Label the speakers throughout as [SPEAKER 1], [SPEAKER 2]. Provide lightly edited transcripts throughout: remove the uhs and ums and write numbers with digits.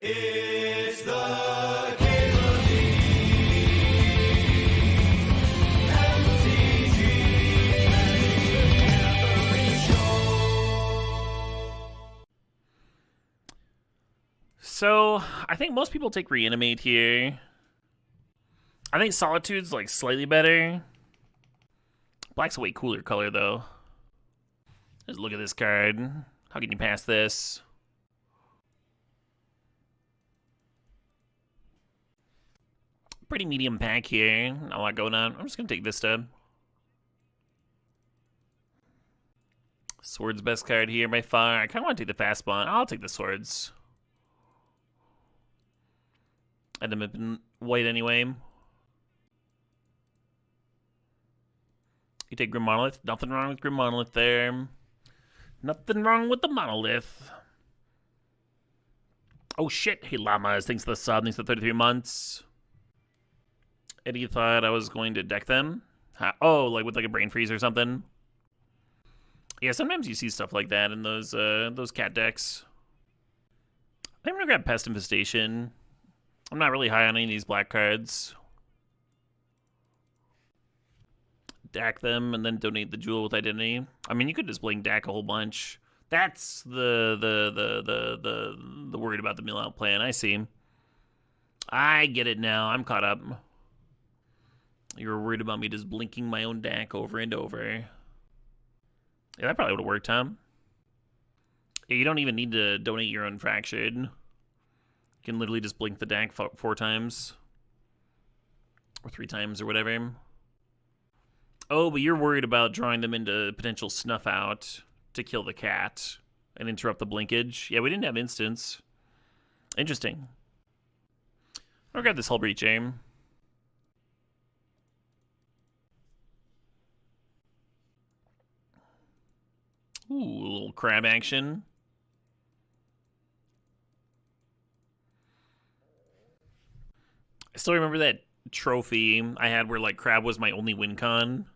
[SPEAKER 1] It's the Cable MTG Show.
[SPEAKER 2] So, I think most people take Reanimate here. I think Solitude's like slightly better. Black's a way cooler color though. Just look at this card. How can you pass this? Pretty medium pack here. Not a lot going on. I'm just gonna take Vista. Sword's best card here by far. I kind of want to take the fast spawn. I'll take the Swords. I'd have been white anyway. You take Grim Monolith. Nothing wrong with Grim Monolith there. Nothing wrong with the Monolith. Oh shit. Hey Llamas. Thanks for the sub. Thanks for 33 months. Eddie thought I was going to deck them. Oh, like with like a brain freeze or something. Yeah, sometimes you see stuff like that in those cat decks. I'm gonna grab Pest Infestation. I'm not really high on any of these black cards. Dack them and then donate the Jewel with Identity. I mean, you could just blink Dack a whole bunch. That's the worried about the mill out plan. I see. I get it now. I'm caught up. You're worried about me just blinking my own Dack over and over. Yeah, that probably would have worked, huh? Yeah, you don't even need to donate your own Fractured. You can literally just blink the Dack 4 times. Or 3 times or whatever. Oh, but you're worried about drawing them into potential snuff out to kill the cat and interrupt the blinkage. Yeah, we didn't have instants. Interesting. I'll grab this Hull Breach aim. Ooh, a little crab action. I still remember that trophy I had where like crab was my only win con.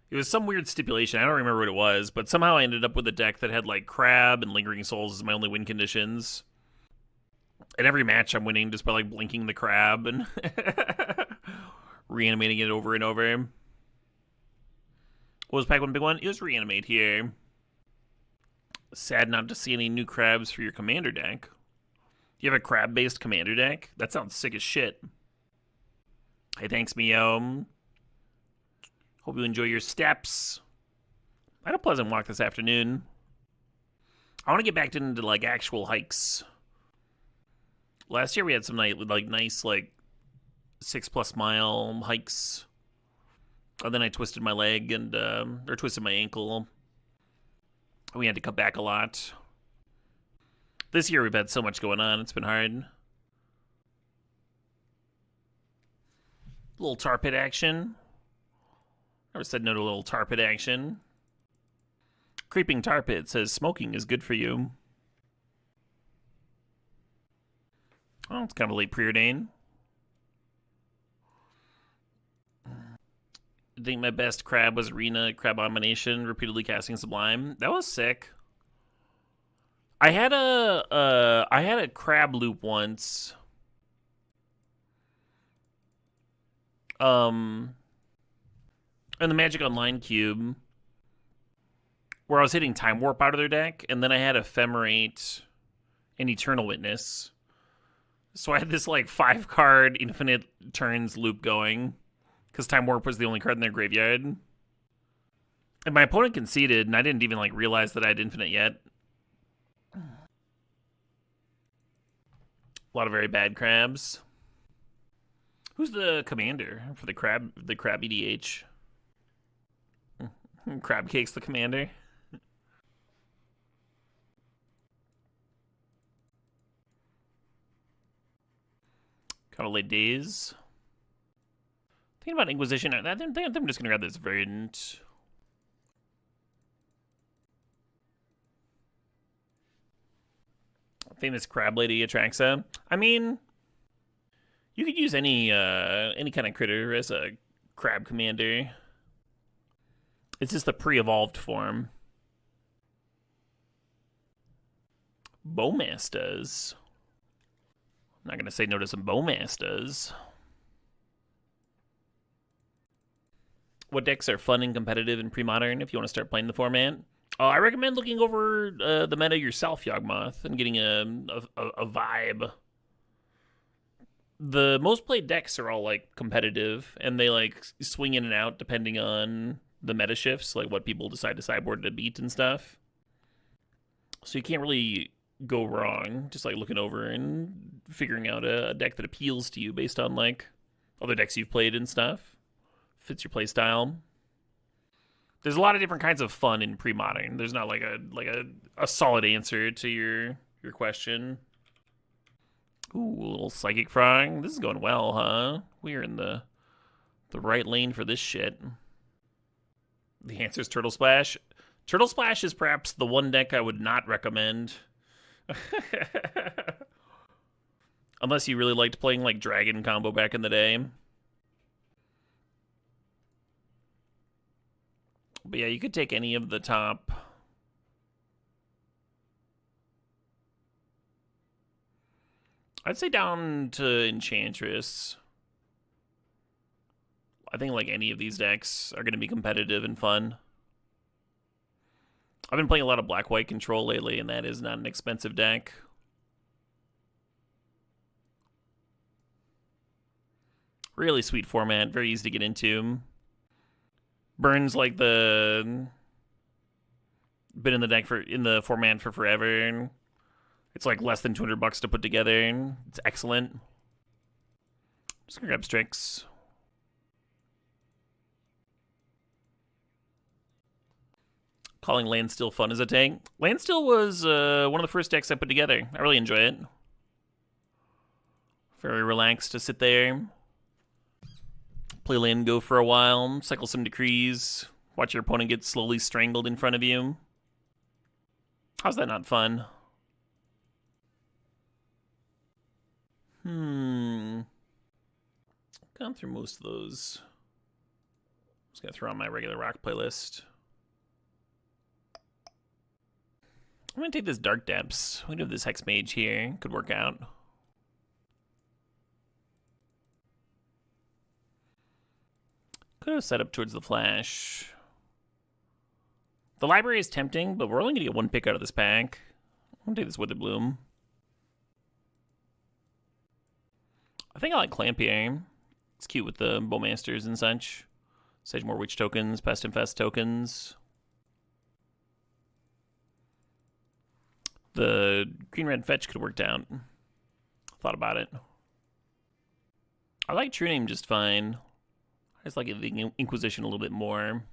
[SPEAKER 2] It was some weird stipulation. I don't remember what it was, but somehow I ended up with a deck that had like crab and lingering souls as my only win conditions. And every match I'm winning just by like blinking the crab and reanimating it over and over. What was pack one big one? It was reanimate here. Sad not to see any new crabs for your commander deck. You have a crab-based commander deck? That sounds sick as shit. Hey, thanks, Mio. Hope you enjoy your steps. I had a pleasant walk this afternoon. I want to get back into like actual hikes. Last year we had some nice 6+ mile hikes. And then I twisted my leg and or twisted my ankle. We had to cut back a lot. This year we've had so much going on. It's been hard. Little tar pit action. Never said no to a little tar pit action. Creeping Tar Pit says smoking is good for you. Oh, it's kind of a late preordain. I think my best crab was Arena Crab Abomination, repeatedly casting Sublime. That was sick. I had a crab loop once. In the Magic Online cube, where I was hitting Time Warp out of their deck, and then I had Ephemerate and Eternal Witness. So I had this like 5-card infinite turns loop going, because Time Warp was the only card in their graveyard. And my opponent conceded, and I didn't even like realize that I had infinite yet. A lot of very bad crabs. Who's the commander for the crab EDH? Crab Cake's the commander. Kind of late days. Thinking about Inquisition. I think I'm just gonna grab this Verdant. Famous Crab Lady Atraxa. I mean, you could use any kind of critter as a crab commander. It's just the pre-evolved form. Bowmasters. Not gonna say no to some Bowmasters. What decks are fun and competitive in pre-modern if you want to start playing the format? I recommend looking over the meta yourself, Yawgmoth, and getting a vibe. The most played decks are all like competitive, and they like swing in and out depending on the meta shifts, like what people decide to sideboard to beat and stuff. So you can't really go wrong just like looking over and figuring out a deck that appeals to you based on like other decks you've played and stuff. Fits your play style. There's a lot of different kinds of fun in pre-modern. There's not like a solid answer to your question. Ooh, a little Psychic Frog. This is going well, huh? We're in the right lane for this shit. The answer is Turtle Splash. Turtle Splash is perhaps the one deck I would not recommend. Unless you really liked playing like Dragon combo back in the day. But yeah, you could take any of the top. I'd say down to Enchantress. I think like any of these decks are going to be competitive and fun. I've been playing a lot of black-white control lately, and that is not an expensive deck. Really sweet format, very easy to get into. Burns like the been in the deck in the format for forever. It's like less than $200 to put together. It's excellent. Just gonna grab Strix. Calling Landstill fun as a tank. Landstill was one of the first decks I put together. I really enjoy it. Very relaxed to sit there. Play land go for a while. Cycle some decrees. Watch your opponent get slowly strangled in front of you. How's that not fun? Gone through most of those. Just gonna throw on my regular rock playlist. I'm gonna take this Dark Depths. We have this Hex Mage here. Could work out. Could have set up towards the Flash. The library is tempting, but we're only gonna get one pick out of this pack. I'm gonna take this Withered Bloom. I think I like Clamp here. It's cute with the Bowmasters and such. Sedgemore Witch tokens, Pest Infest tokens. The green-red fetch could have worked out. Thought about it. I like True Name just fine. I just like the Inquisition a little bit more.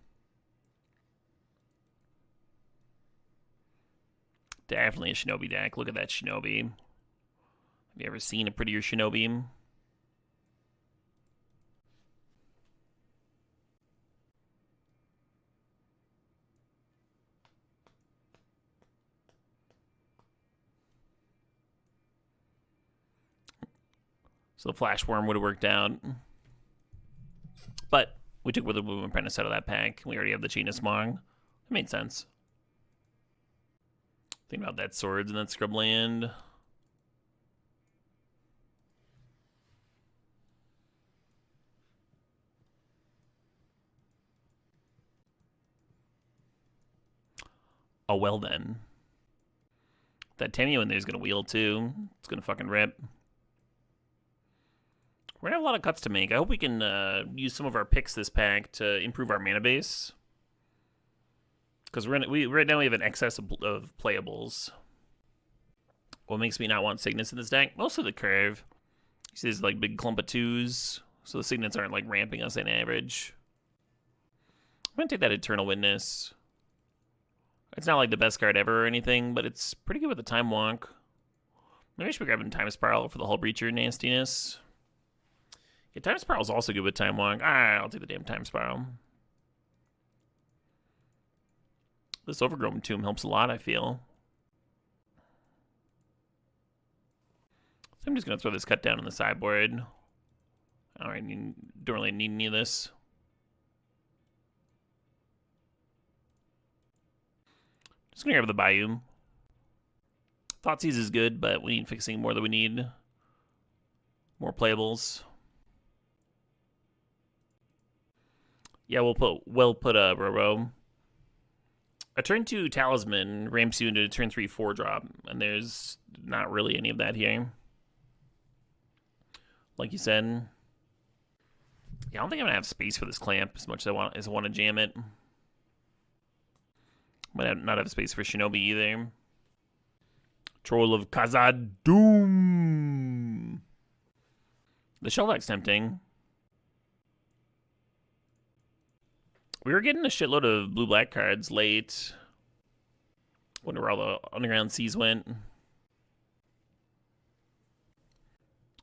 [SPEAKER 2] Definitely a Shinobi deck. Look at that Shinobi. Have you ever seen a prettier Shinobi? So the Flash Worm would have worked out. But we took Withered Bloom Apprentice out of that pack. We already have the Chain of Smog. It made sense. Think about that Swords and that Scrubland. Oh, well then. That Tameo in there is going to wheel too. It's going to fucking rip. We're gonna have a lot of cuts to make. I hope we can use some of our picks this pack to improve our mana base. Because right now we have an excess of playables. What makes me not want Signets in this deck? Most of the curve. You see this like big clump of 2s. So the Signets aren't like ramping us in average. I'm gonna take that Eternal Witness. It's not like the best card ever or anything, but it's pretty good with the Time Walk. Maybe I should be grabbing Time Spiral for the Hull Breacher nastiness. Yeah, Time Spiral is also good with Time Walk. Alright, I'll take the damn Time Spiral. This Overgrown Tomb helps a lot, I feel. So I'm just going to throw this cut down on the sideboard. Alright, don't really need any of this. Just going to grab the Bayou. Thoughtseize is good, but we need fixing more than we need. More playables. Yeah, we'll put a Robo. A turn 2 Talisman ramps you into a turn 3 4-drop, and there's not really any of that here. Like you said. Yeah, I don't think I'm gonna have space for this clamp as much as I want to jam it. Might not have space for Shinobi either. Troll of Khazad-dûm. The shell deck's tempting. We were getting a shitload of blue-black cards late. Wonder where all the Underground Seas went.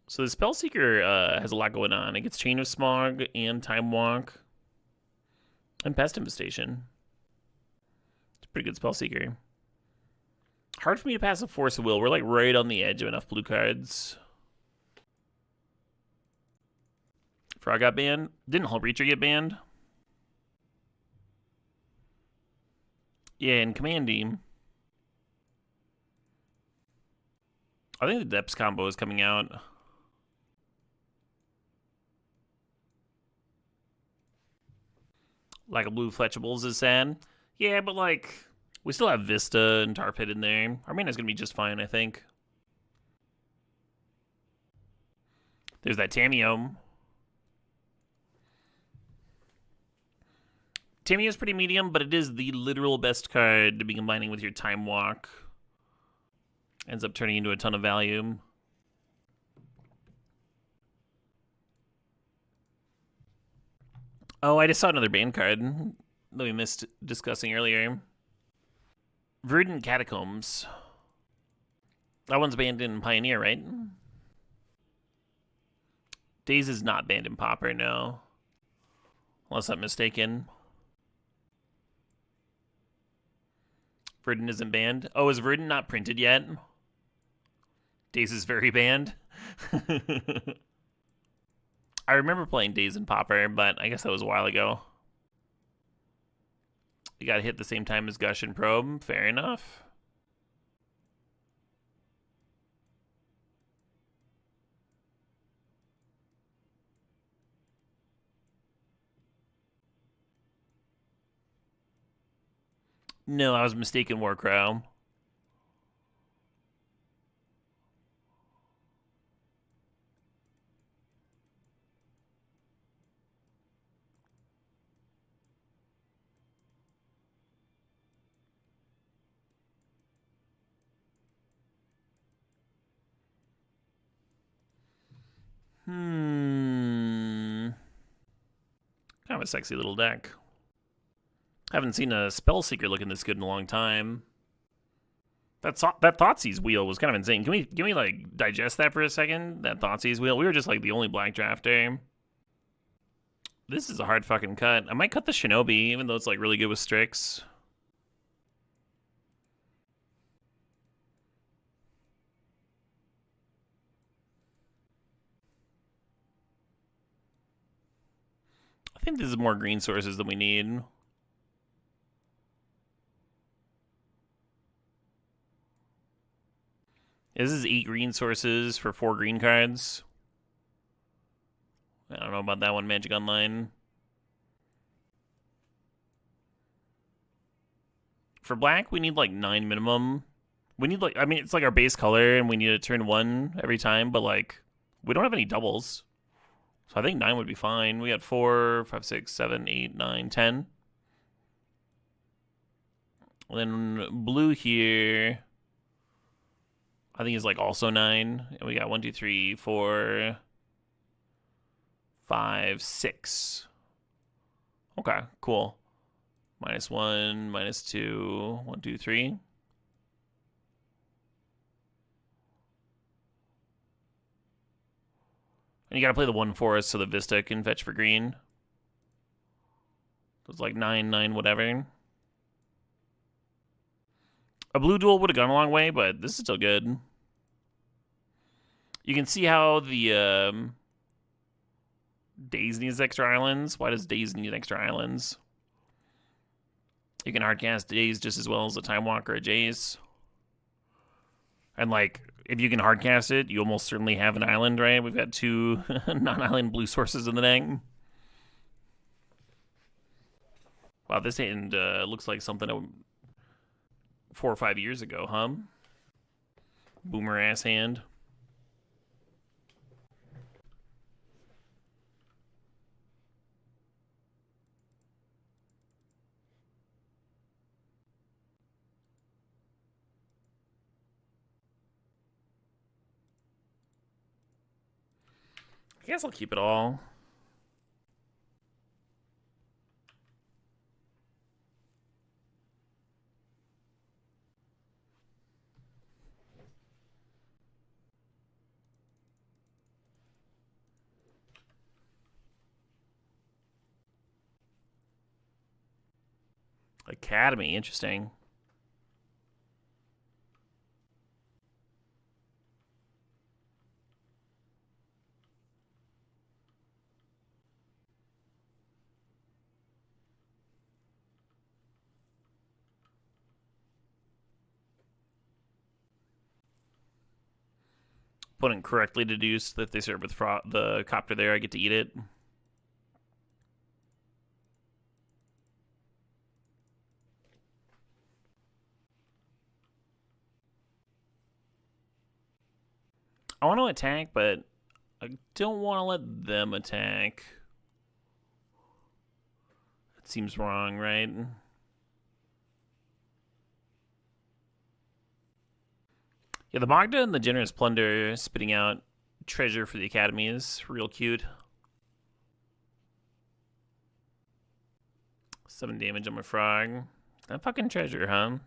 [SPEAKER 2] So the Spellseeker has a lot going on. It gets Chain of Smog and Time Walk. And Pest Infestation. It's a pretty good Spellseeker. Hard for me to pass a Force of Will. We're like right on the edge of enough blue cards. Frog got banned. Didn't Hull Breacher get banned? Yeah, and Command Team. I think the Depths combo is coming out. Like a blue Fletchables is sad. Yeah, but like, we still have Vista and Tar Pit in there. Our mana's gonna be just fine, I think. There's that Tamiyo. Tamiyo's pretty medium, but it is the literal best card to be combining with your Time Walk. Ends up turning into a ton of value. Oh, I just saw another ban card that we missed discussing earlier. Verdant Catacombs. That one's banned in Pioneer, right? Daze is not banned in Pauper, no. Unless I'm mistaken. Verdant isn't banned. Oh, is Verdant not printed yet? Daze is very banned. I remember playing Daze in Pauper, but I guess that was a while ago. You gotta hit the same time as Gush and Probe. Fair enough. No, I was mistaken, Warcrow. Kind of a sexy little deck. Haven't seen a Spellseeker looking this good in a long time. That Thoughtseize wheel was kind of insane. Can we like digest that for a second? That Thoughtseize wheel. We were just like the only black drafter. This is a hard fucking cut. I might cut the Shinobi, even though it's like really good with Strix. I think this is more green sources than we need. This is 8 green sources for 4 green cards. I don't know about that one, Magic Online. For black, we need like 9 minimum. We need like, I mean, it's like our base color and we need to turn 1 every time, but like, we don't have any doubles. So I think 9 would be fine. We got 4, 5, 6, 7, 8, 9, 10. And then blue here, I think is like also 9. And we got 1, 2, 3, 4, 5, 6. Okay, cool. -1, -2, 1, 2, 3. And you gotta play the 1 forest so the Vista can fetch for green. So it's like 9, 9, whatever. A blue duel would have gone a long way, but this is still good. You can see how the Daze needs extra islands. Why does Daze need extra islands? You can hardcast Daze just as well as a Time Walk or a Jace. And like, if you can hardcast it, you almost certainly have an island, right? We've got 2 non-island blue sources in the deck. Wow, this hand looks like something 4 or 5 years ago, huh? Boomer ass hand. I guess I'll keep it all. Academy, interesting. Opponent correctly deduced that if they serve with the copter there, I get to eat it. I want to attack, but I don't want to let them attack. That seems wrong, right? Yeah, the Magda and the Generous Plunder spitting out treasure for the Academy is real cute. 7 damage on my frog. That fucking treasure, huh?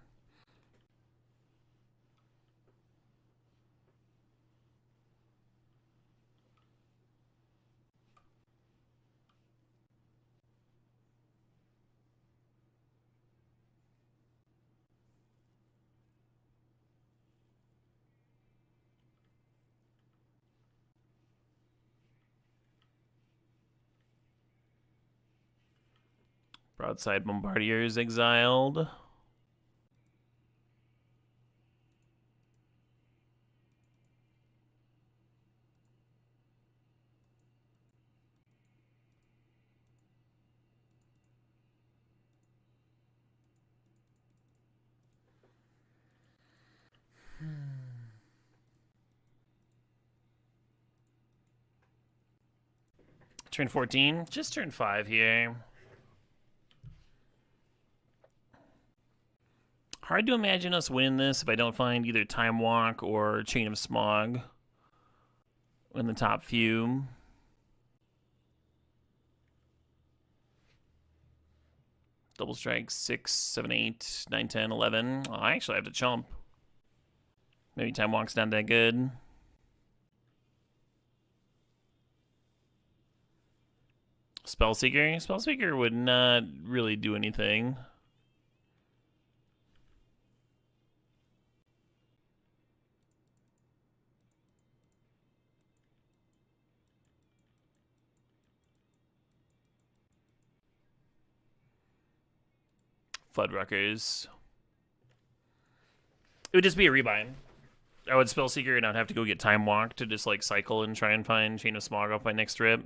[SPEAKER 2] Broadside Bombardiers exiled. Turn 14. Just turn 5 here. Hard to imagine us winning this if I don't find either Time Walk or Chain of Smog in the top few. Double strike 6, 7, 8, 9, 10, 11. Oh, I actually have to chump. Maybe Time Walk's not that good. Spellseeker? Spellseeker would not really do anything. Fuddruckers. It would just be a rebind. I would Spellseeker and I'd have to go get Time Walk to just like cycle and try and find Chain of Smog off my next trip.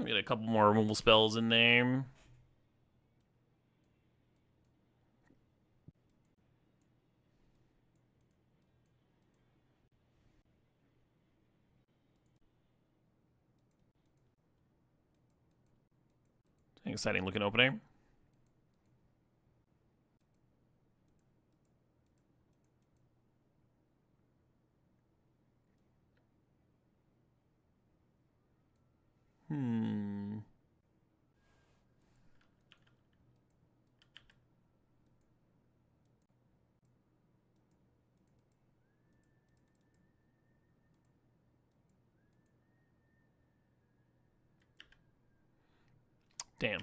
[SPEAKER 2] Get a couple more removal spells in there. Exciting looking opening. Damn.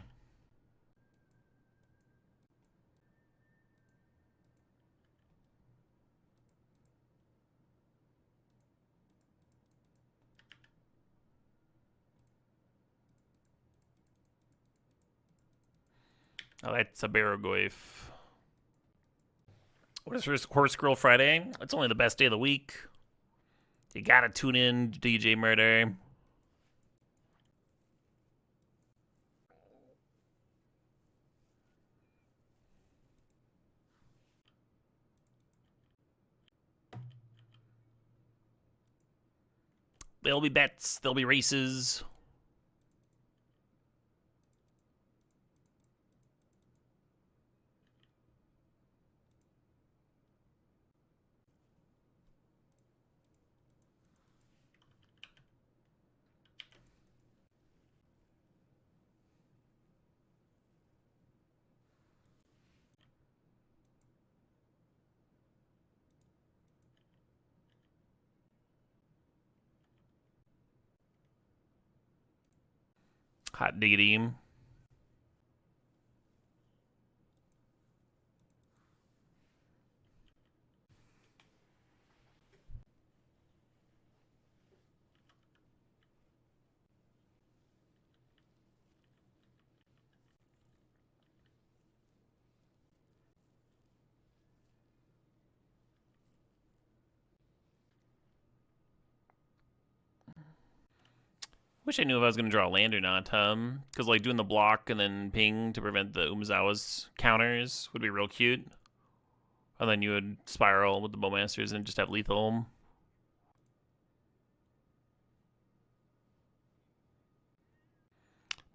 [SPEAKER 2] Oh, that's a Barragoyf. What is Horse Girl Friday? It's only the best day of the week. You gotta tune in to DJ Murder. There'll be bets. There'll be races. Hot diggity. Wish I knew if I was going to draw a land or not, because like doing the block and then ping to prevent the Umezawa's counters would be real cute. And then you would spiral with the Bowmasters and just have lethal.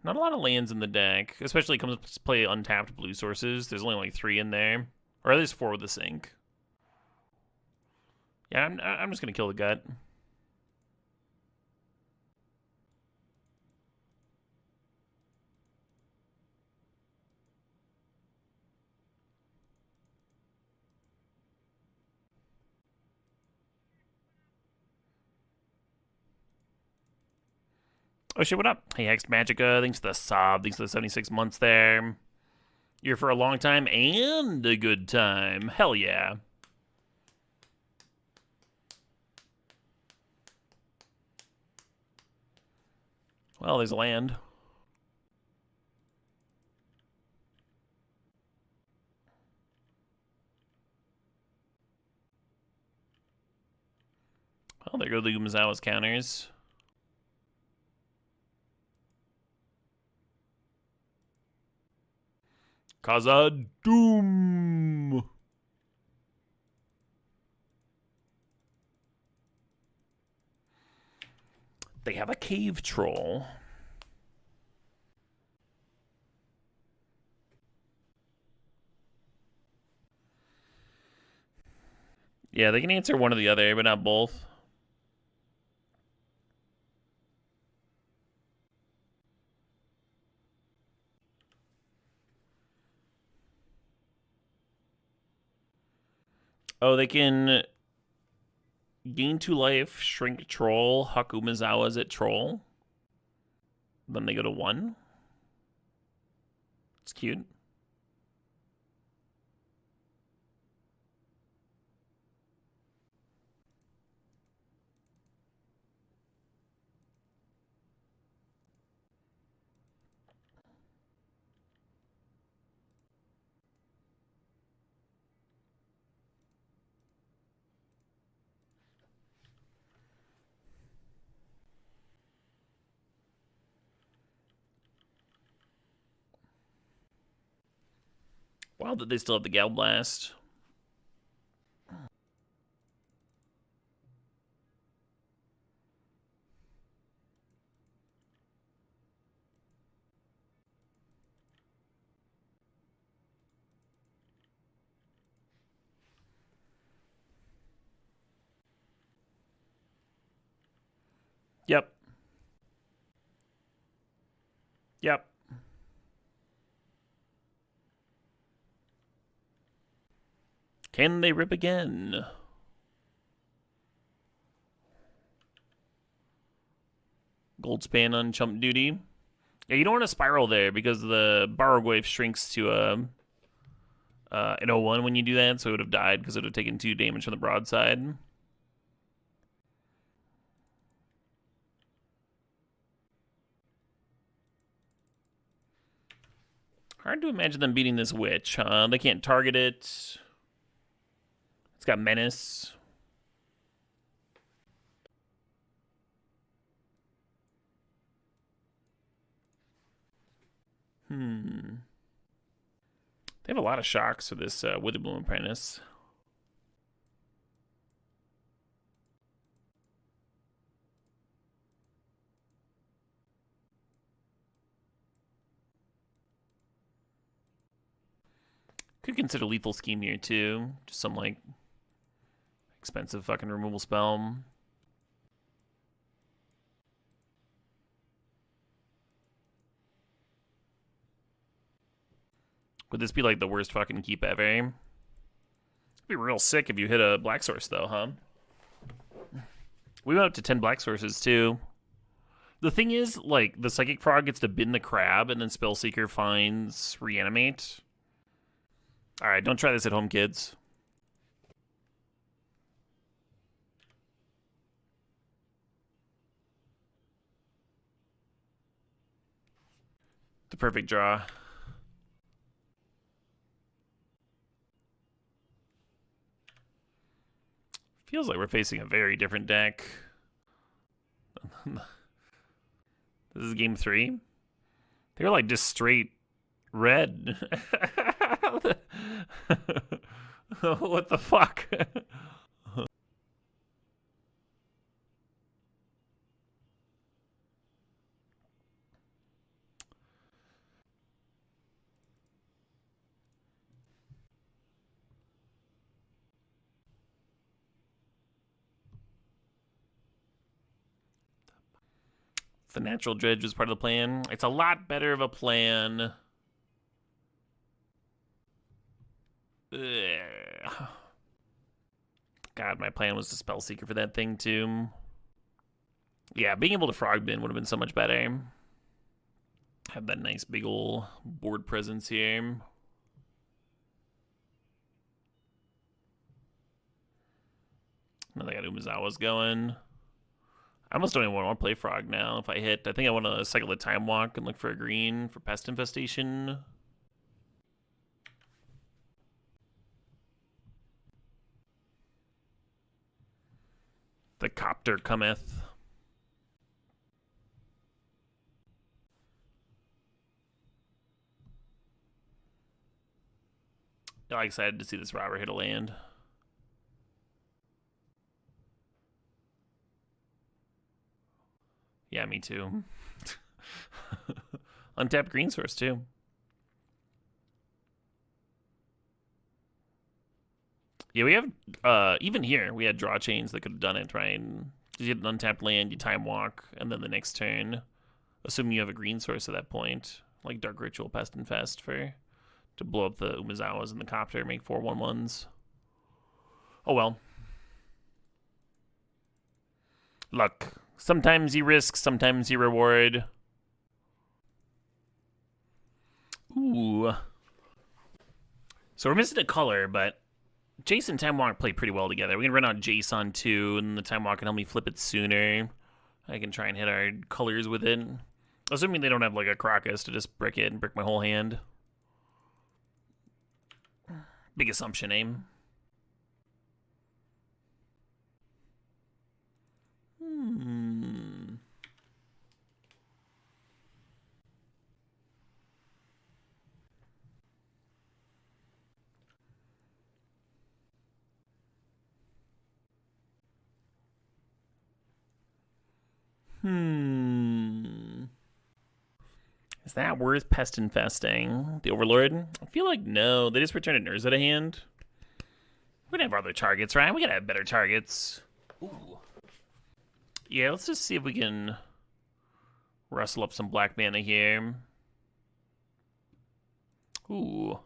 [SPEAKER 2] Not a lot of lands in the deck, especially comes to play untapped blue sources. There's only like 3 in there, or at least 4 with the sink. Yeah, I'm just gonna kill the gut. Oh shit, what up? Hey, Hexed Magica, thanks for the SOB, thanks for the 76 months there. You're for a long time and a good time. Hell yeah. Well, there's a land. Well, there go the Umezawa's counters. Khazad-dûm. They have a cave troll. Yeah, they can answer one or the other, but not both. Oh, they can gain 2 life, shrink troll, huck Umezawa's at troll. Then they go to 1. It's cute. Wild that they still have the Gal Blast. Yep. Yep. Can they rip again? Goldspan on chump duty. Yeah, you don't want to spiral there because the Barrow shrinks to an 0-1 when you do that, so it would have died because it would have taken 2 damage from the broadside. All Hard to imagine them beating this witch, huh? They can't target it. It's got menace. They have a lot of shocks for this Witherbloom Apprentice. Could consider Lethal Scheme here, too. Just some, like, expensive fucking removal spell. Would this be, like, the worst fucking keep ever? It'd be real sick if you hit a black source, though, huh? We went up to 10 black sources, too. The thing is, like, the Psychic Frog gets to bin the crab, and then Spellseeker finds Reanimate. Alright, don't try this at home, kids. The perfect draw. Feels like we're facing a very different deck. This is game 3. They're like just straight red. What the fuck? The Natural Dredge was part of the plan. It's a lot better of a plan. Ugh. God, my plan was to Spellseeker for that thing, too. Yeah, being able to Frog Bin would have been so much better. Have that nice big ol' board presence here. Now they got Umezawa's going. I almost don't even want to play Frog now if I hit. I think I want to cycle the Time Walk and look for a green for Pest Infestation. The Copter cometh. I'm excited to see this robber hit a land. Yeah, me too. Untapped green source too. Yeah, we have, even here, we had draw chains that could have done it, right? You get an untapped land, you time walk, and then the next turn, assuming you have a green source at that point, like Dark Ritual, Pest Infest, to blow up the Umezawas and the Copter, make 4/1/1s. Oh well. Luck. Sometimes you risk, sometimes you reward. Ooh. So we're missing a color, but Jace and Time Walk play pretty well together. We can run out Jace on 2, and the Time Walk can help me flip it sooner. I can try and hit our colors with it. Assuming they don't have like a Crocus to just brick it and brick my whole hand. Big assumption, aim. Is that worth Pest Infesting? The Overlord? I feel like no. They just returned a Nurse at a hand. We're gonna have other targets, right? We gotta have better targets. Ooh. Yeah, let's just see if we can rustle up some black mana here. Ooh.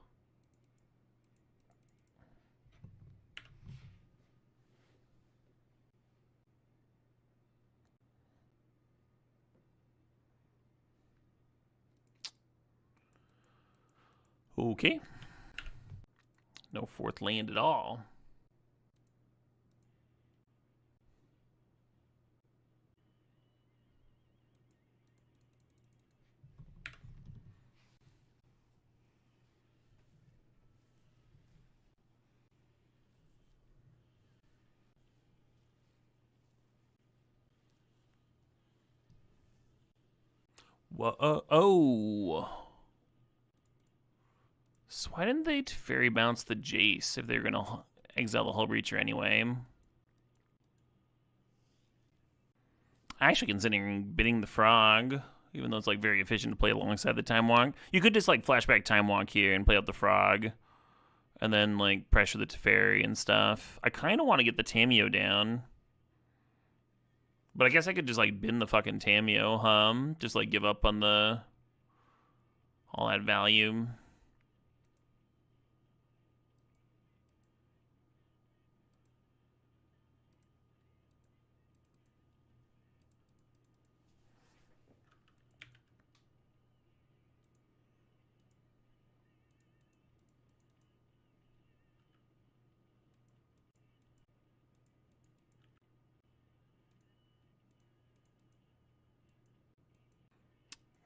[SPEAKER 2] Okay. No 4th land at all. Oh. So why didn't they Teferi bounce the Jace if they were going to exile the Hull Breacher anyway? Actually considering bidding the Frog, even though it's like very efficient to play alongside the Time Walk. You could just like flashback Time Walk here and play out the Frog, and then like pressure the Teferi and stuff. I kind of want to get the Tamiyo down, but I guess I could just like bin the fucking Tamiyo, just like give up on the all that value.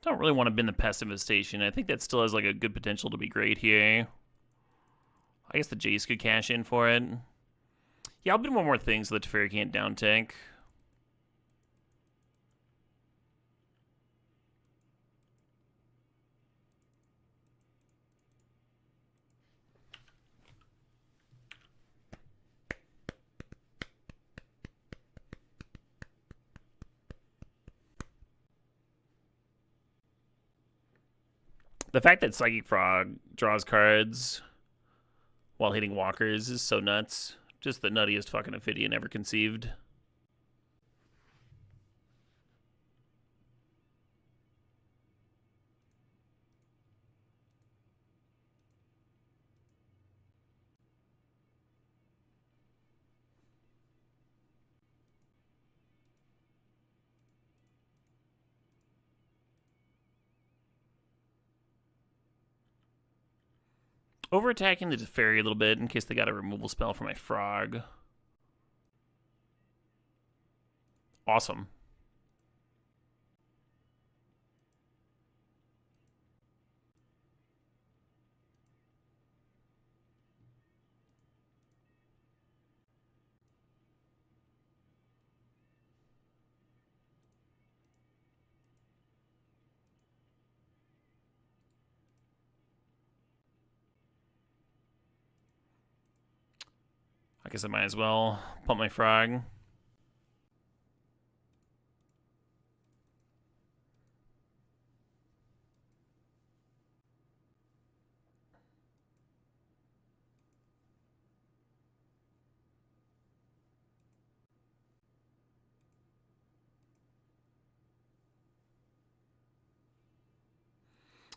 [SPEAKER 2] Don't really want to bin the Pest Infestation. I think that still has like a good potential to be great here. I guess the Jace could cash in for it. Yeah, I'll bin one more thing so the Teferi can't down tank. The fact that Psychic Frog draws cards while hitting walkers is so nuts. Just the nuttiest fucking Ophidian ever conceived. Over-attacking the Teferi a little bit in case they got a removal spell for my Frog. Awesome. I guess I might as well pump my Frog.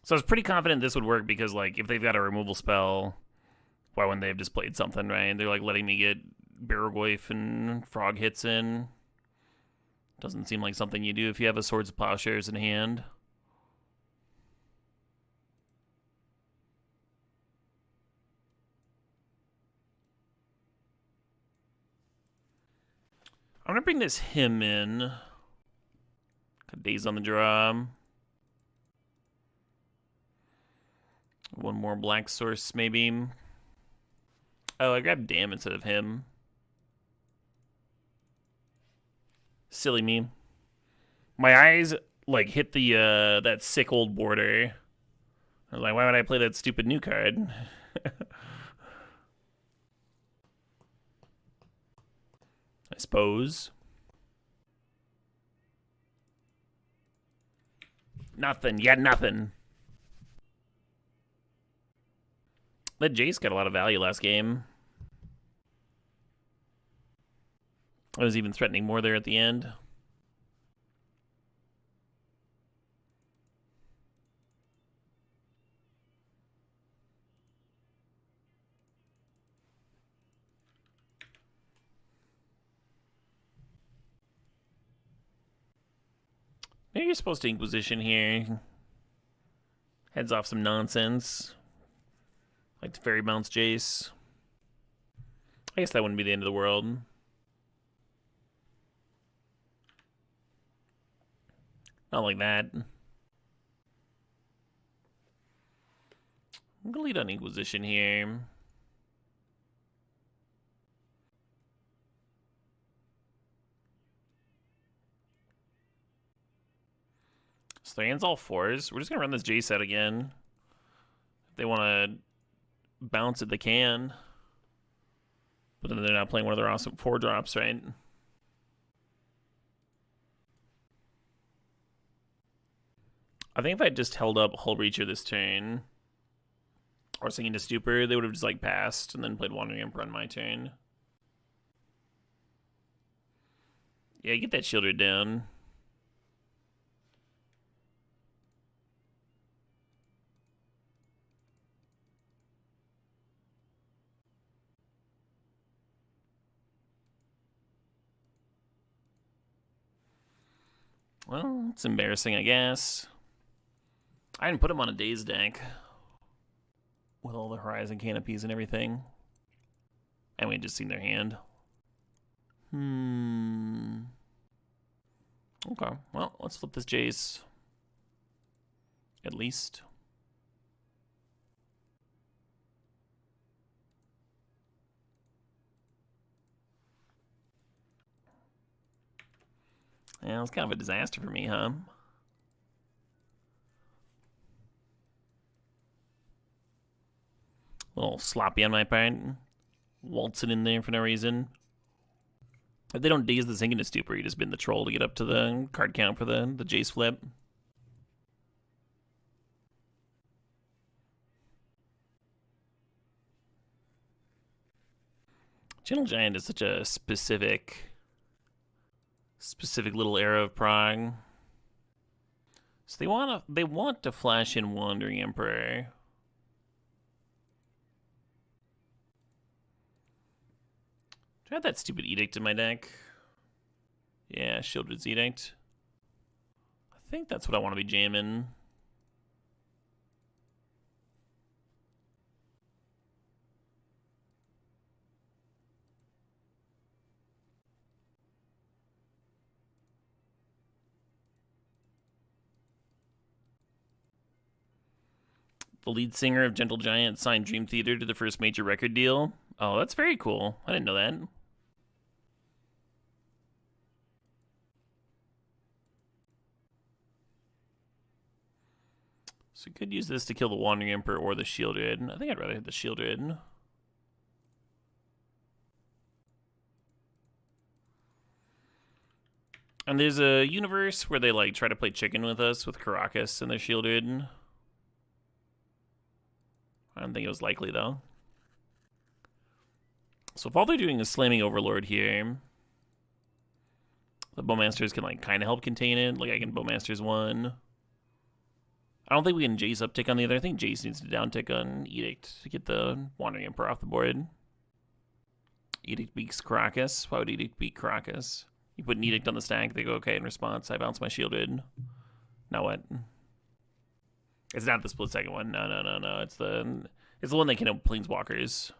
[SPEAKER 2] So I was pretty confident this would work because, like, if they've got a removal spell, why wouldn't they have just played something, right? They're, like, letting me get Barrowgoyf and Frog hits in. Doesn't seem like something you do if you have a Swords of Plowshares in hand. I'm going to bring this him in. Got Daze on the draw. One more black source, maybe. Oh, I grabbed Dam instead of him. Silly me. My eyes, like, hit the, that sick old border. I was like, why would I play that stupid new card? I suppose. Nothing. Yeah, nothing. That Jace got a lot of value last game. I was even threatening more there at the end. Maybe you're supposed to Inquisition here. Heads off some nonsense. Like the Fairy Bounce Jace. I guess that wouldn't be the end of the world. Not like that. I'm gonna lead on Inquisition here. So their hand's all fours. We're just gonna run this Jace out again. If they want to bounce it, they can. But then they're not playing one of their awesome 4-drops, right? I think if I just held up Hull Breacher this turn, or Sinking to Stupor, they would have just like passed and then played Wandering Emperor on my turn. Yeah, get that Shieldred down. Well, it's embarrassing, I guess. I didn't put him on a Daze deck with all the Horizon canopies and everything. And we had just seen their hand. Okay, well, let's flip this Jace. At least. Yeah, it was kind of a disaster for me, huh? A little sloppy on my part. Waltzing in there for no reason. If they don't Daze the Sinking to Stupor, you just been the troll to get up to the card count for the Jace flip. Gentle Giant is such a specific little era of Prague. So they want to flash in Wandering Emperor. Do I have that stupid Edict in my deck? Yeah, Shieldred's Edict. I think that's what I want to be jamming. The lead singer of Gentle Giant signed Dream Theater to the first major record deal. Oh, that's very cool. I didn't know that. So we could use this to kill the Wandering Emperor or the Shieldred. I think I'd rather hit the Shieldred. And there's a universe where they like try to play chicken with us with Caracas and their Shieldred. I don't think it was likely, though. So if all they're doing is slamming Overlord here, the Bowmasters can, like, kind of help contain it. Like, I can Bowmasters one. I don't think we can Jace uptick on the other. I think Jace needs to downtick on Edict to get the Wandering Emperor off the board. Edict beats Caracas. Why would Edict beat Caracas? You put an Edict on the stack, they go, okay, in response, I bounce my Shielded. Now what? It's not the split second one. No. It's the one that can help Planeswalkers.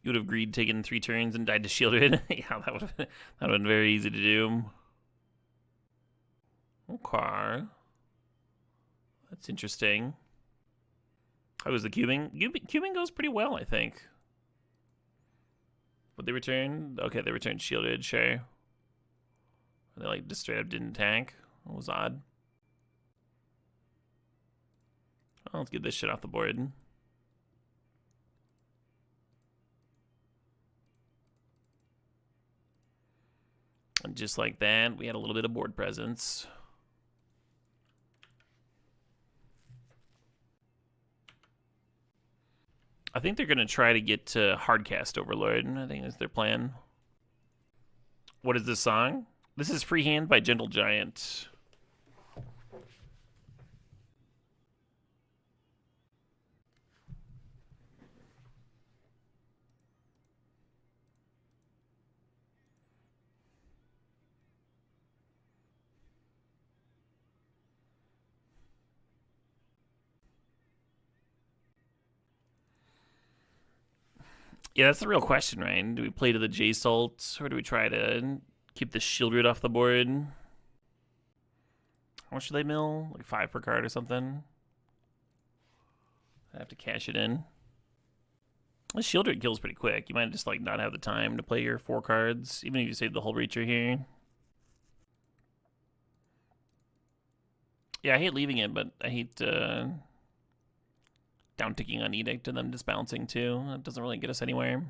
[SPEAKER 2] You would have agreed taking 3 turns and died to Shieldred. Yeah, that would have been very easy to do. Okay. That's interesting. How was the cubing? Cubing goes pretty well, I think. Would they return? Okay, they returned Shielded, sure. They like just straight up didn't tank. That was odd. Oh, let's get this shit off the board. And just like that, we had a little bit of board presence. I think they're going to try to get to Hardcast Overlord. I think that's their plan. What is this song? This is Freehand by Gentle Giant. Yeah, that's the real question, right? Do we play to the Jace ult, or do we try to keep the Shieldred off the board? How much do they mill? Like 5 per card or something? I have to cash it in. The Shieldred kills pretty quick. You might just like not have the time to play your 4 cards, even if you save the Hull Breacher here. Yeah, I hate leaving it, but I hate down ticking on Edict and then just bouncing too. That doesn't really get us anywhere.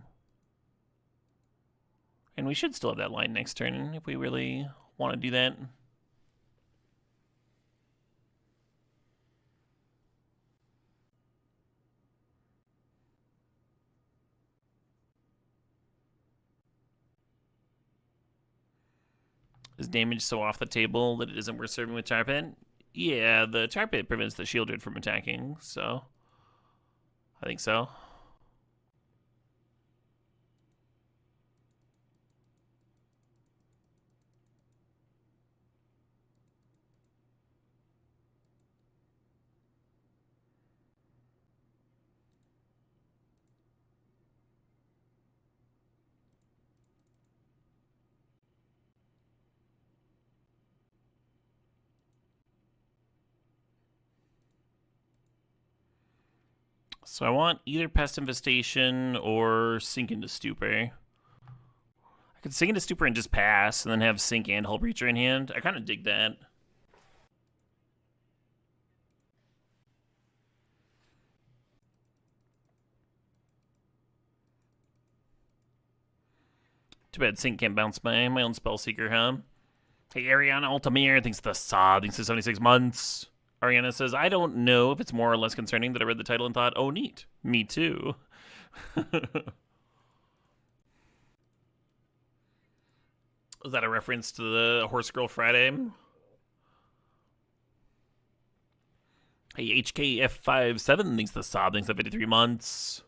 [SPEAKER 2] And we should still have that line next turn if we really want to do that. Is damage so off the table that it isn't worth serving with Tar Pit? Yeah, the Tar Pit prevents the Shieldred from attacking, so I think so. So I want either Pest Infestation or Sink into Stupor. I could Sink into Stupor and just pass, and then have Sink and Hull Breacher in hand. I kind of dig that. Too bad Sink can't bounce my own Spellseeker, huh? Hey, Ariana Altamir thinks the SOB thinks the 76 months. Ariana says, I don't know if it's more or less concerning that I read the title and thought, oh, neat. Me too. Was that a reference to the Horse Girl Friday? Hey, HKF57 thinks the SOB thinks the 53 months.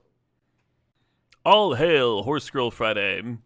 [SPEAKER 2] All hail Horse Girl Friday.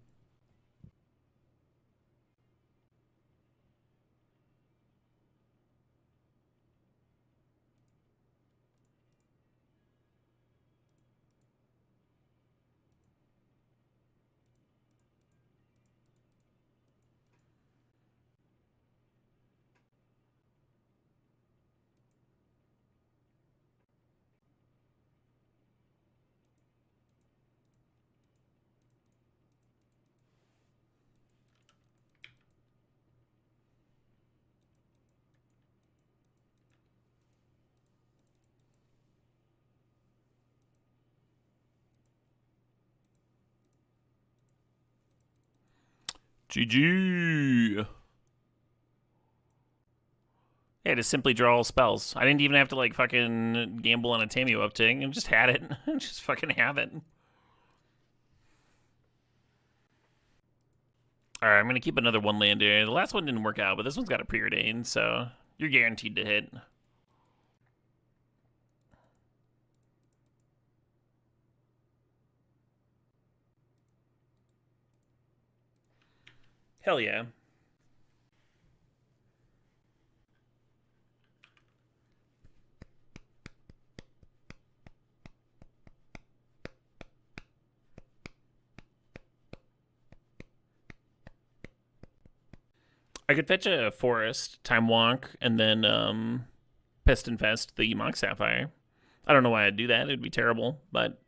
[SPEAKER 2] GG. Yeah, just simply draw all spells. I didn't even have to like fucking gamble on a Tameo upting. I just had it. Just fucking have it. Alright, I'm gonna keep another one lander. The last one didn't work out, but this one's got a preordain, so you're guaranteed to hit. Hell yeah. I could fetch a Forest, Time Walk, and then Pest Infest the Mock Sapphire. I don't know why I'd do that. It'd be terrible, but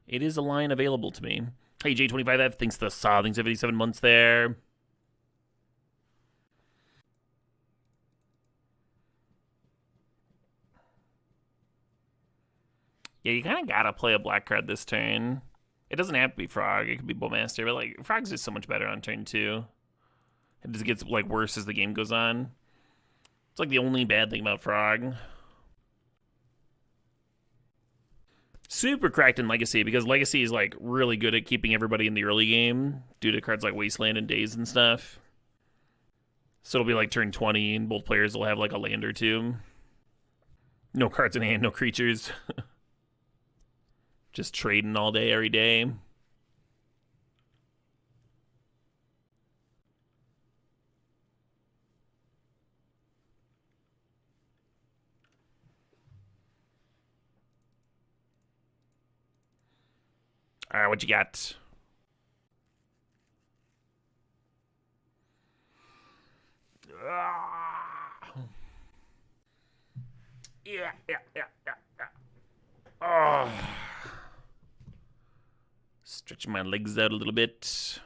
[SPEAKER 2] it is a line available to me. Hey, J25F thinks the SAW thinks 77 months there. Yeah, you kind of gotta play a black card this turn. It doesn't have to be Frog. It could be Bowmaster, but like Frog's just so much better on turn 2. It just gets like worse as the game goes on. It's like the only bad thing about Frog. Super cracked in Legacy because Legacy is like really good at keeping everybody in the early game due to cards like Wasteland and Daze and stuff. So it'll be like turn 20 and both players will have like a land or two. No cards in hand, no creatures. Just trading all day, every day. All right, what you got? Yeah. Oh. Stretching my legs out a little bit.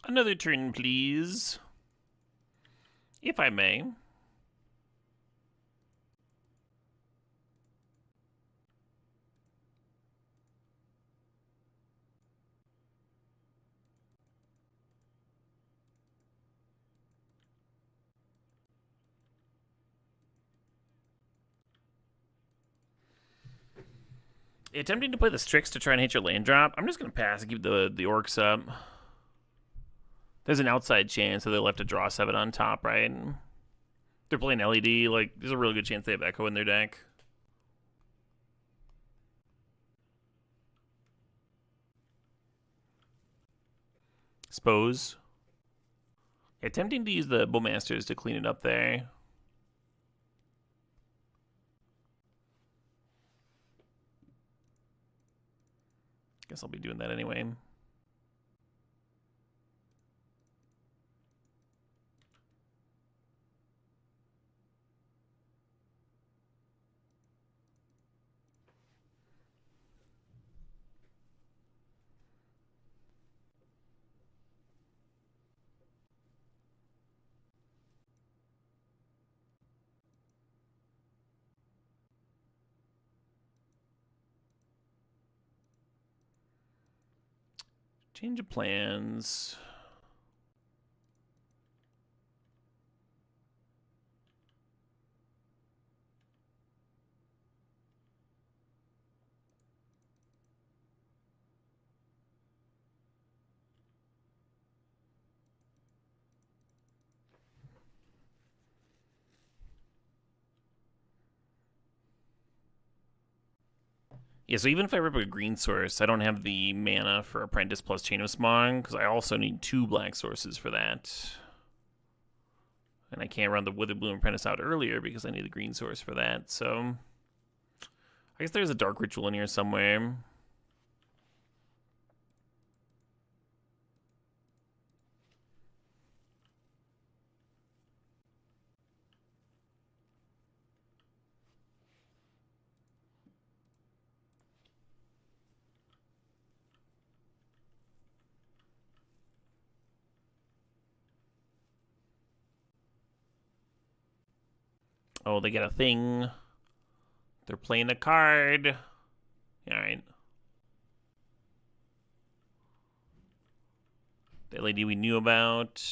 [SPEAKER 2] Another turn, please. If I may. Attempting to play the Strix to try and hit your land drop. I'm just going to pass and keep the orcs up. There's an outside chance that they'll have to draw 7 on top, right? They're playing LED. Like, there's a really good chance they have Echo in their deck. Suppose. Attempting to use the Bowmasters to clean it up there. Guess I'll be doing that anyway. Change of plans. Yeah, so even if I rip a green source, I don't have the mana for Apprentice plus Chain of Smog, because I also need 2 black sources for that. And I can't run the Witherbloom Apprentice out earlier because I need the green source for that, so... I guess there's a Dark Ritual in here somewhere. Oh, they get a thing. They're playing a card. Alright. The lady we knew about.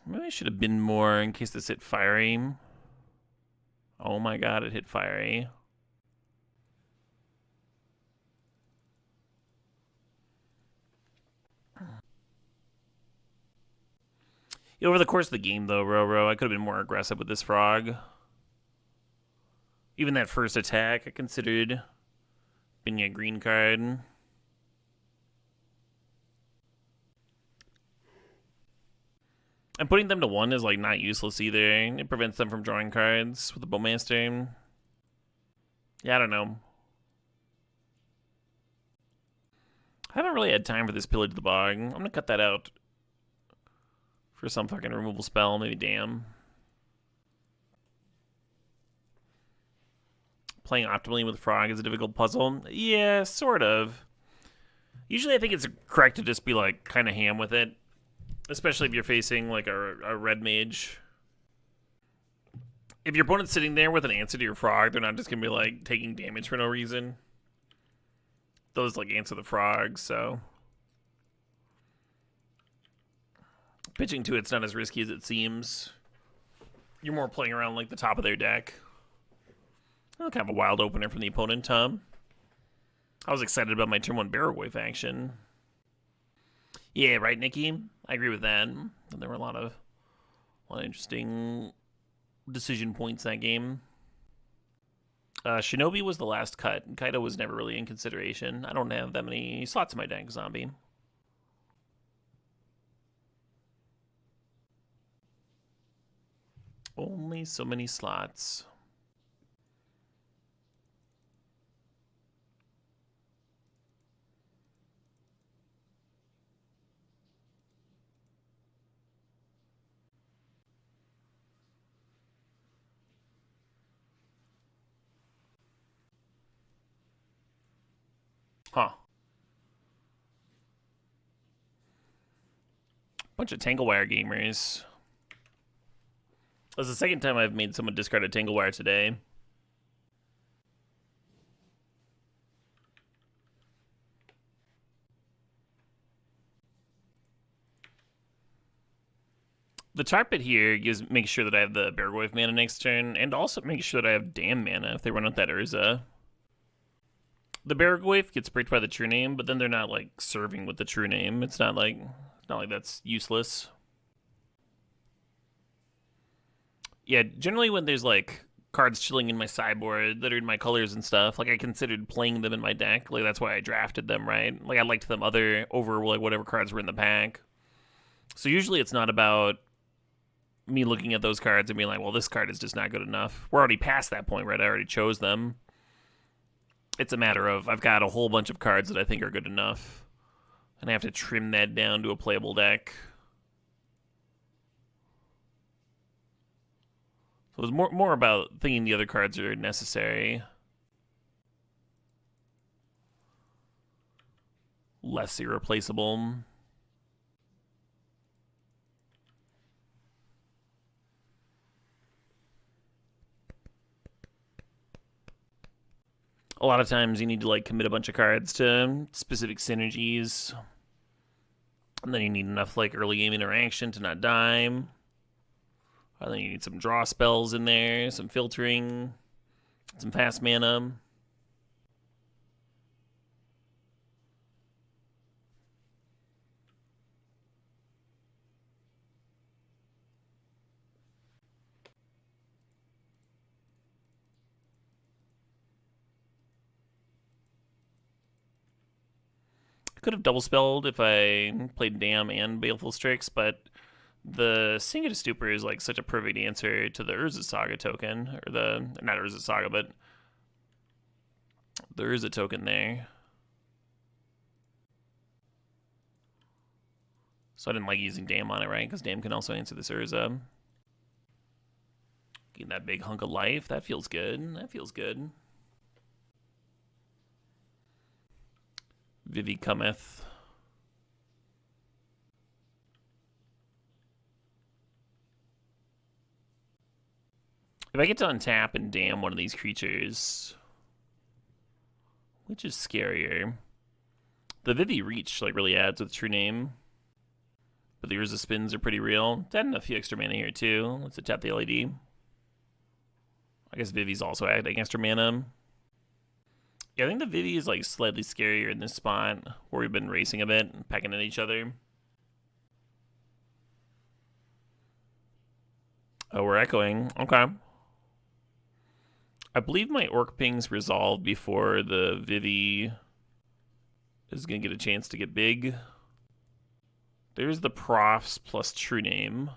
[SPEAKER 2] Maybe I should have been more in case this hit fiery. Oh my god, it hit fiery. Over the course of the game, though, Roro, I could have been more aggressive with this frog. Even that first attack, I considered being a green card. And putting them to 1 is, like, not useless either. It prevents them from drawing cards with the Bowmaster. Yeah, I don't know. I haven't really had time for this Pillage the Bog. I'm gonna cut that out for some fucking removal spell, maybe damn. Playing optimally with Frog is a difficult puzzle. Yeah, sort of. Usually I think it's correct to just be, like, kind of ham with it. Especially if you're facing, like, a red mage. If your opponent's sitting there with an answer to your Frog, they're not just gonna be, like, taking damage for no reason. Those, like, answer the Frog, so... Pitching to it's not as risky as it seems. You're more playing around, like, the top of their deck. I'll kind of a wild opener from the opponent, Tom. I was excited about my turn 1 Barrow faction. Yeah, right, Nikki? I agree with that. There were a lot of interesting decision points that game. Shinobi was the last cut. Kaido was never really in consideration. I don't have that many slots in my deck, zombie. Only so many slots. Huh. Bunch of Tanglewire gamers. That's the second time I've made someone discard a Tanglewire today. The Tar Pit here makes sure that I have the Baragorth mana next turn, and also makes sure that I have Damn mana if they run out that Urza. The Baragorth gets bricked by the True Name, but then they're not like serving with the True Name. It's not like that's useless. Yeah, generally when there's like cards chilling in my sideboard that are in my colors and stuff, like I considered playing them in my deck. Like that's why I drafted them, right? Like I liked them over like whatever cards were in the pack. So usually it's not about me looking at those cards and being like, well, this card is just not good enough. We're already past that point, right? I already chose them. It's a matter of I've got a whole bunch of cards that I think are good enough, and I have to trim that down to a playable deck. So it was more about thinking the other cards are necessary, less irreplaceable. A lot of times you need to like commit a bunch of cards to specific synergies, and then you need enough like early game interaction to not die. And then you need some draw spells in there, some filtering, some fast mana. Could have double spelled if I played Damn and Baleful Strix, but the Sing of Stupor is like such a perfect answer to the Urza Saga token, or not Urza Saga, but the Urza token there. So I didn't like using Damn on it, right? Because Damn can also answer this Urza. Getting that big hunk of life, that feels good. That feels good. Vivi cometh. If I get to untap and damn one of these creatures, which is scarier? The Vivi Reach like really adds with True Name, but the Urza Spins are pretty real. Adding a few extra mana here too. Let's tap the LED. I guess Vivi's also adding extra mana. Yeah, I think the Vivi is like slightly scarier in this spot where we've been racing a bit and pecking at each other. Oh, we're echoing. Okay. I believe my Orc Ping's resolved before the Vivi is going to get a chance to get big. There's the Profs plus True Name.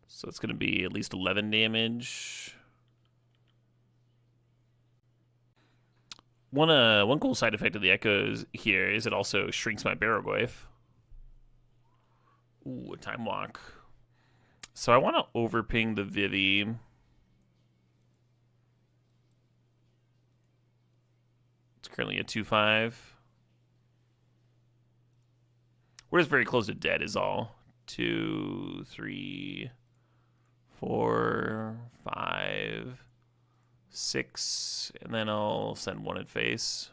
[SPEAKER 2] So it's going to be at least 11 damage. One cool side effect of the Echoes here is it also shrinks my Baragorth. Ooh, a Time Walk. So I want to overping the Vivi. It's currently a 2/5. We're just very close to dead is all. 2, 3, 4, 5, 6, and then I'll send one at face.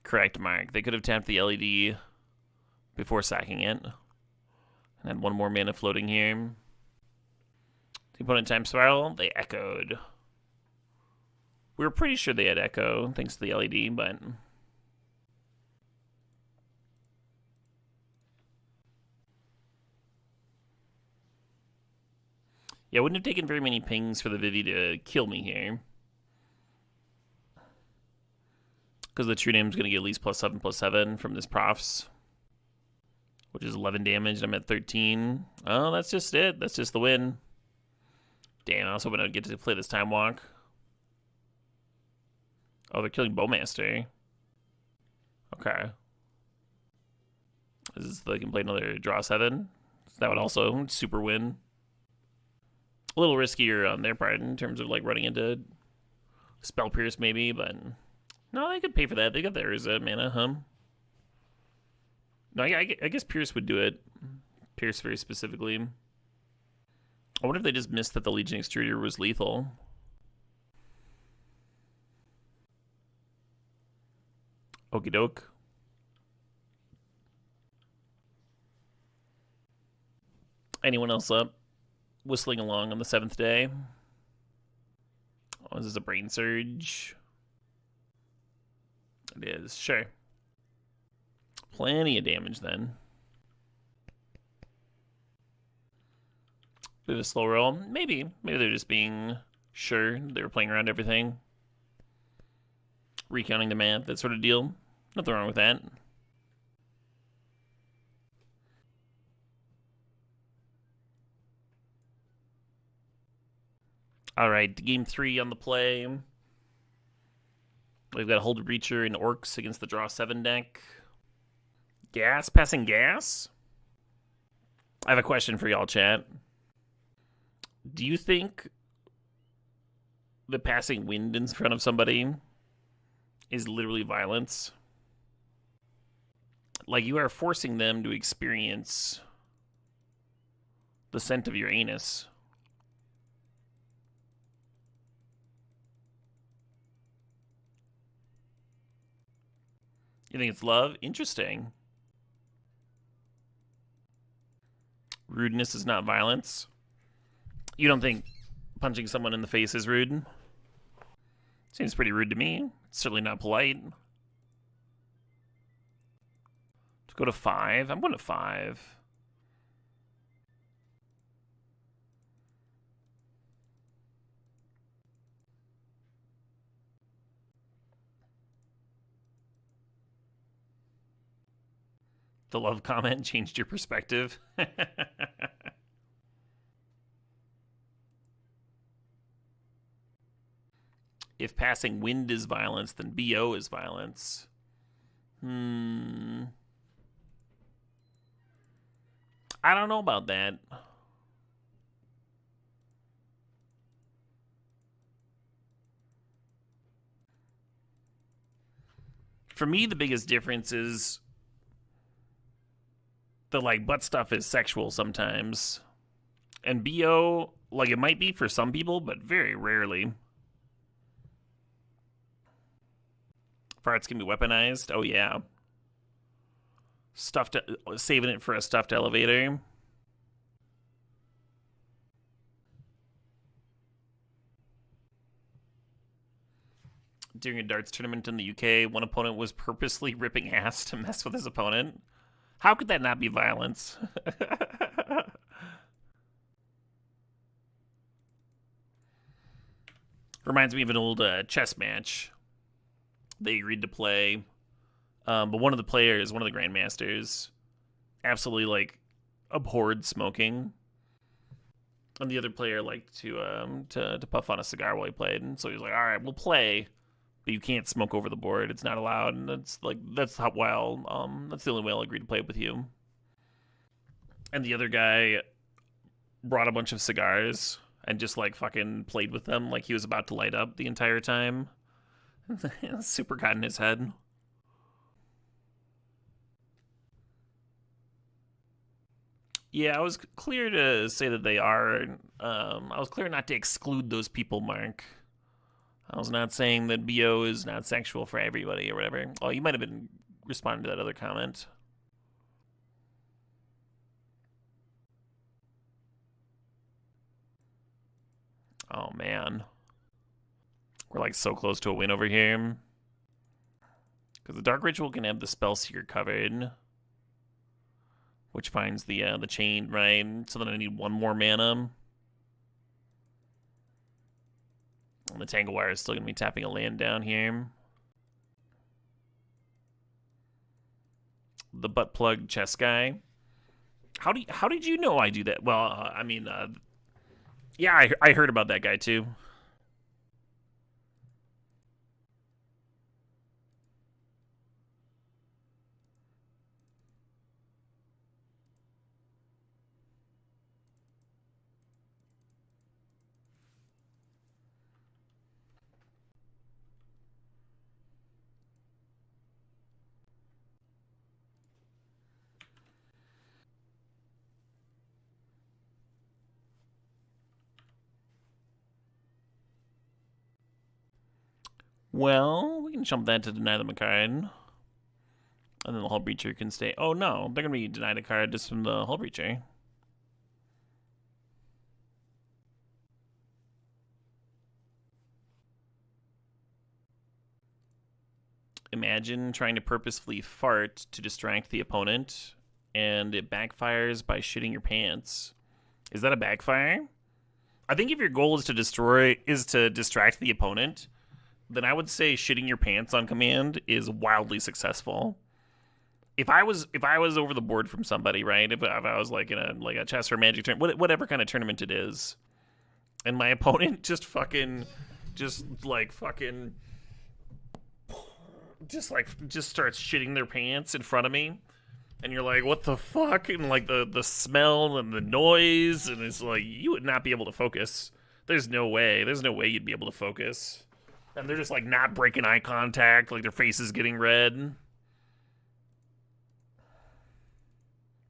[SPEAKER 2] Correct, Mark. They could have tapped the LED before sacking it. And had one more mana floating here. The opponent time spiral, they echoed. We were pretty sure they had echo, thanks to the LED, but Yeah, I wouldn't have taken very many pings for the Vivi to kill me here. Because the true name's going to get at least +7/+7 from this Profs. Which is 11 damage, and I'm at 13. Oh, that's just it. That's just the win. Damn, I was hoping I'd get to play this Time Walk. Oh, they're killing Bowmaster. Okay. Is this they can play another draw 7? That would also super win. A little riskier on their part in terms of like running into Spell Pierce maybe, but no, they could pay for that. They got their mana, huh? No, I guess Pierce would do it. Pierce very specifically. I wonder if they just missed that the Legion Extruder was lethal. Okie doke. Anyone else up? Whistling along on the 7th day. Oh, is this a Brain Surge? It is, sure. Plenty of damage then. Bit of a slow roll. Maybe they're just being sure. They were playing around everything. Recounting the math, that sort of deal. Nothing wrong with that. Alright, game 3 on the play. We've got a Hold Breacher and Orcs against the Draw 7 deck. Gas? Passing gas? I have a question for y'all, chat. Do you think the passing wind in front of somebody is literally violence? Like, you are forcing them to experience the scent of your anus. You think it's love? Interesting. Rudeness is not violence. You don't think punching someone in the face is rude? Seems pretty rude to me. It's certainly not polite. To go to 5? I'm going to 5. The love comment changed your perspective. If passing wind is violence, then BO is violence. I don't know about that. For me, the biggest difference is the like butt stuff is sexual sometimes. And BO, like it might be for some people, but very rarely. Farts can be weaponized. Oh yeah. Stuffed, saving it for a stuffed elevator. During a darts tournament in the UK, one opponent was purposely ripping ass to mess with his opponent. How could that not be violence? Reminds me of an old chess match they agreed to play. But one of the players, one of the grandmasters, absolutely like abhorred smoking, and the other player liked to puff on a cigar while he played. And so he was like, "All right, we'll play, but you can't smoke over the board. It's not allowed." And that's that's the only way I'll agree to play with you. And the other guy brought a bunch of cigars and just like fucking played with them like he was about to light up the entire time. Super got in his head. Yeah, I was clear to say that they are. I was clear not to exclude those people, Mark. I was not saying that BO is not sexual for everybody or whatever. Oh, you might have been responding to that other comment. Oh, man. We're like so close to a win over here. Because the Dark Ritual can have the Spellseeker covered, which finds the chain, right? So then I need one more mana. The Tangle Wire is still going to be tapping a land down here. The butt plug chess guy. How did you know I do that? Well, I mean, yeah, I heard about that guy too. Well, we can jump that to deny them a card. And then the Hull Breacher can stay. Oh no, they're going to be denied a card just from the Hull Breacher. Imagine trying to purposefully fart to distract the opponent, and it backfires by shitting your pants. Is that a backfire? I think if your goal is to distract the opponent, then I would say shitting your pants on command is wildly successful. If I was over the board from somebody, right? If I was like in a chess or magic tournament, whatever kind of tournament it is, and my opponent just starts shitting their pants in front of me, and you're like, what the fuck? And like the smell and the noise, and it's like, you would not be able to focus. There's no way you'd be able to focus. And they're just like not breaking eye contact, like their face is getting red.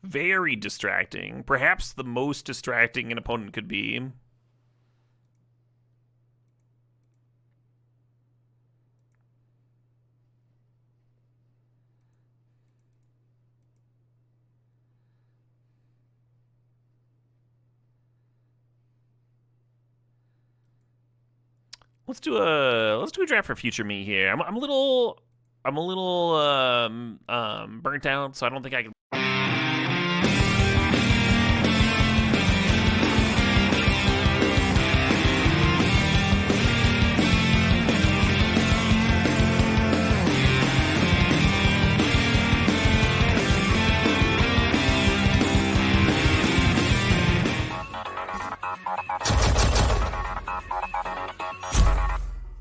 [SPEAKER 2] Very distracting. Perhaps the most distracting an opponent could be. Let's do a draft for future me here. I'm a little burnt out, so I don't think I can